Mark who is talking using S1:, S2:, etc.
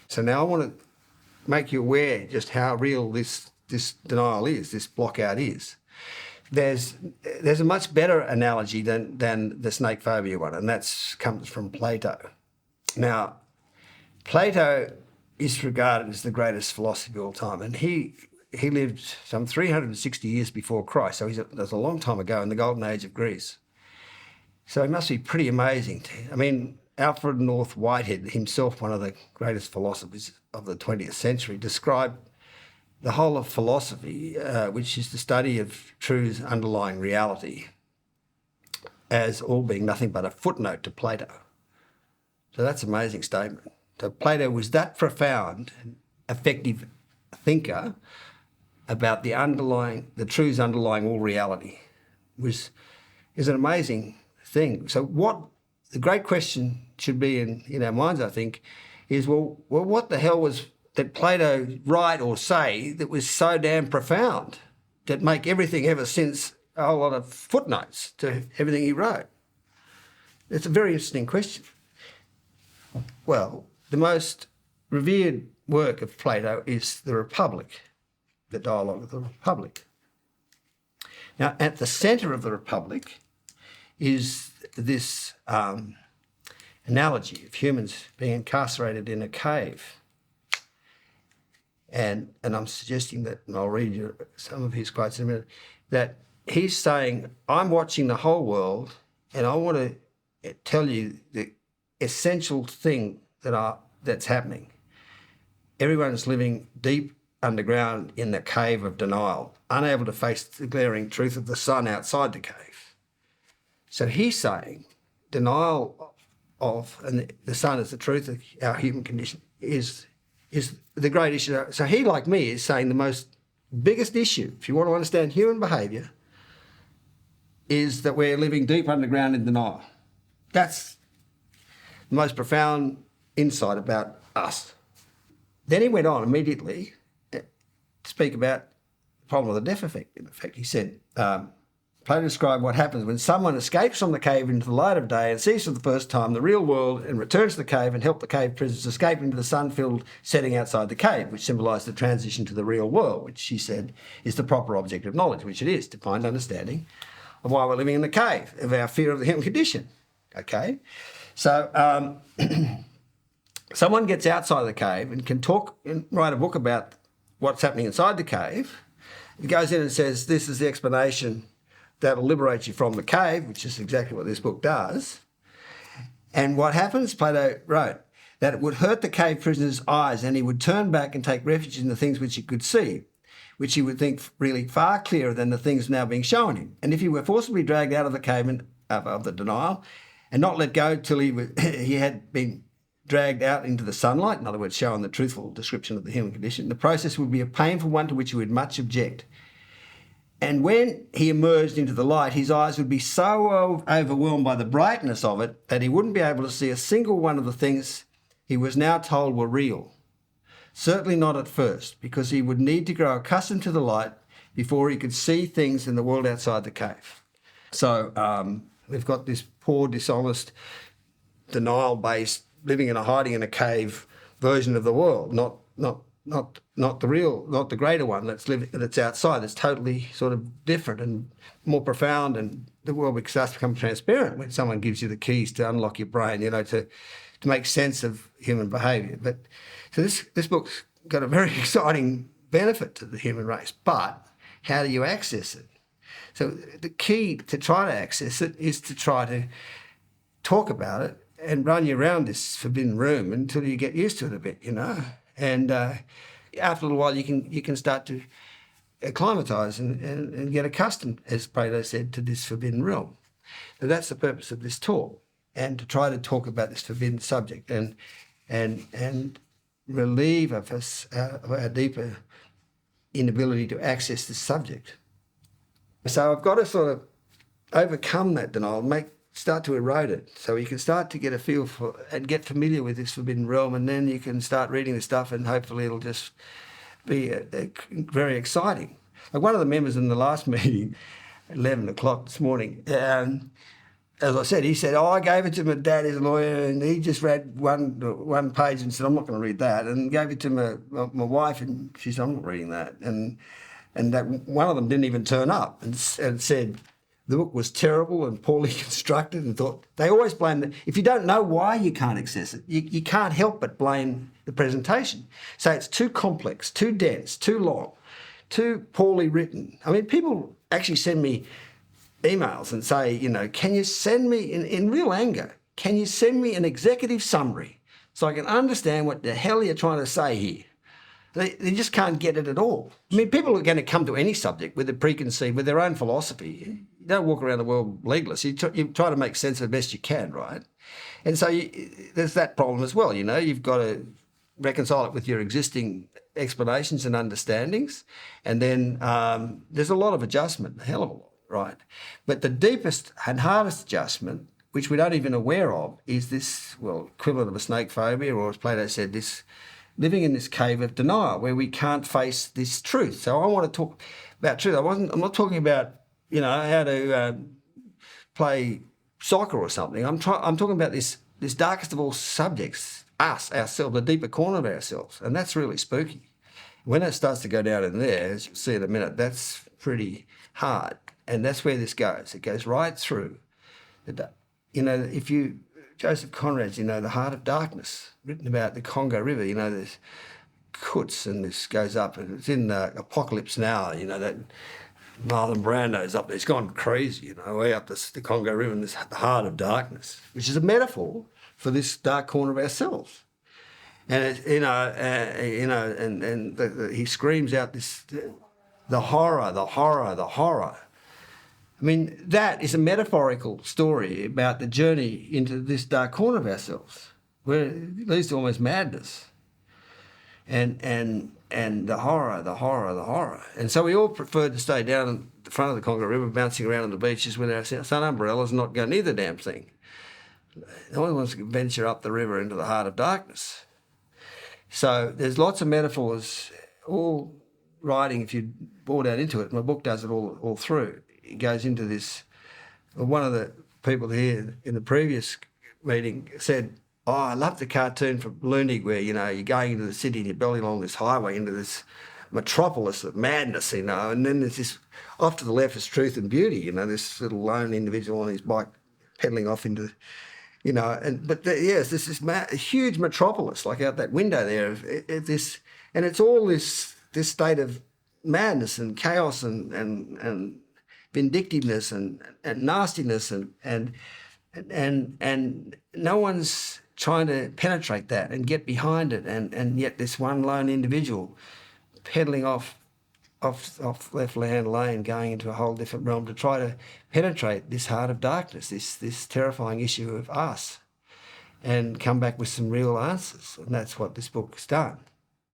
S1: So now I want to make you aware just how real this denial is, this block-out is. There's a much better analogy than the snake phobia one, and that comes from Plato. Now, Plato is regarded as the greatest philosopher of all time, and he lived some 360 years before Christ, so that's a long time ago in the golden age of Greece. So he must be pretty amazing. I mean, Alfred North Whitehead, himself one of the greatest philosophers of the 20th century, described the whole of philosophy, which is the study of truth's underlying reality, as all being nothing but a footnote to Plato. So that's an amazing statement. So Plato was that profound, effective thinker about the truths underlying all reality, is an amazing thing. So what the great question should be in our minds, I think, is, well, what the hell was that Plato write or say that was so damn profound that make everything ever since a whole lot of footnotes to everything he wrote? It's a very interesting question. Well, the most revered work of Plato is the Republic, the Dialogue of the Republic. Now, at the centre of the Republic is this analogy of humans being incarcerated in a cave. And I'm suggesting that, and I'll read you some of his quotes in a minute, that he's saying, I'm watching the whole world and I want to tell you the essential thing that's happening. Everyone's living deep underground in the cave of denial, unable to face the glaring truth of the sun outside the cave. So he's saying denial of, and the sun is the truth of our human condition, is the great issue. So he, like me, is saying the biggest issue, if you want to understand human behaviour, is that we're living deep underground in denial. That's the most profound insight about us. Then he went on immediately to speak about the problem of the death effect. In effect, he said, Plato described what happens when someone escapes from the cave into the light of day and sees for the first time the real world and returns to the cave and helps the cave prisoners escape into the sun-filled setting outside the cave, which symbolised the transition to the real world, which he said is the proper object of knowledge, which it is, to find understanding of why we're living in the cave, of our fear of the human condition. Okay? So someone gets outside the cave and can talk and write a book about what's happening inside the cave. He goes in and says, this is the explanation that'll liberate you from the cave, which is exactly what this book does. And what happens, Plato wrote, that it would hurt the cave prisoner's eyes and he would turn back and take refuge in the things which he could see, which he would think really far clearer than the things now being shown him. And if he were forcibly dragged out of the cave of the denial and not let go till he had been dragged out into the sunlight, in other words, showing the truthful description of the human condition, the process would be a painful one to which he would much object. And when he emerged into the light, his eyes would be so overwhelmed by the brightness of it that he wouldn't be able to see a single one of the things he was now told were real. Certainly not at first, because he would need to grow accustomed to the light before he could see things in the world outside the cave. So we've got this poor, dishonest, denial-based, living in hiding in a cave version of the world, not the real, not the greater one that's outside. It's totally sort of different and more profound, and the world starts to become transparent when someone gives you the keys to unlock your brain, to make sense of human behaviour. But so this book's got a very exciting benefit to the human race, but how do you access it? So the key to try to access it is to try to talk about it and run you around this forbidden room until you get used to it a bit, And after a little while, you can start to acclimatise and get accustomed, as Plato said, to this forbidden realm. So that's the purpose of this talk, and to try to talk about this forbidden subject and relieve us of our deeper inability to access this subject. So I've got to sort of overcome that denial, start to erode it, so you can start to get a feel for and get familiar with this forbidden realm, and then you can start reading the stuff, and hopefully it'll just be very exciting. Like one of the members in the last meeting, 11 o'clock this morning, as I said, he said, "Oh, I gave it to my dad, his lawyer, and he just read one page and said, I'm not going to read that," and gave it to my wife, and she said, "I'm not reading that," and that one of them didn't even turn up and said the book was terrible and poorly constructed, and thought they always blame the, if you don't know why you can't access it, you can't help but blame the presentation. So it's too complex, too dense, too long, too poorly written. I mean, people actually send me emails and say, you know, can you send me, in real anger, can you send me an executive summary so I can understand what the hell you're trying to say here? They just can't get it at all. I mean, people are going to come to any subject with a preconceived, with their own philosophy. You don't walk around the world legless. You try to make sense of the best you can, right? And so there's that problem as well, you know. You've got to reconcile it with your existing explanations and understandings. And then there's a lot of adjustment, a hell of a lot, right? But the deepest and hardest adjustment, which we don't even aware of, is this, well, equivalent of a snake phobia, or as Plato said, this living in this cave of denial where we can't face this truth. So I want to talk about truth. I'm not talking about, you know, how to play soccer or something. I'm talking about this darkest of all subjects, ourselves, the deeper corner of ourselves, and that's really spooky. When it starts to go down in there, as you'll see in a minute, that's pretty hard, and that's where this goes. It goes right through. You know, if you Joseph Conrad's, you know, The Heart of Darkness, written about the Congo River, you know, there's Kutz, and this goes up, and it's in Apocalypse Now, you know, that Marlon Brando's up there. It's gone crazy, you know, way up the Congo River, and this The Heart of Darkness, which is a metaphor for this dark corner of ourselves. And it, he screams out this, the horror, the horror, the horror. I mean, that is a metaphorical story about the journey into this dark corner of ourselves, where it leads to almost madness. And the horror, the horror, the horror. And so we all prefer to stay down in the front of the Congo River, bouncing around on the beaches with our sun umbrellas, and not go near the damn thing. No one wants to venture up the river into the heart of darkness. So there's lots of metaphors, all writing, if you bore down into it. My book does it all through. It goes into this. One of the people here in the previous meeting said, "Oh, I love the cartoon from Loonig where, you know, you're going into the city and you're belling along this highway into this metropolis of madness, you know, and then there's this, off to the left is truth and beauty, you know, this little lone individual on his bike pedalling off into, you know, yes, this is a huge metropolis, like out that window there, this, and it's all this state of madness and chaos and vindictiveness and nastiness and no one's trying to penetrate that and get behind it, and yet this one lone individual pedaling off left-hand lane, going into a whole different realm to try to penetrate this heart of darkness, this terrifying issue of us, and come back with some real answers. And that's what this book has done.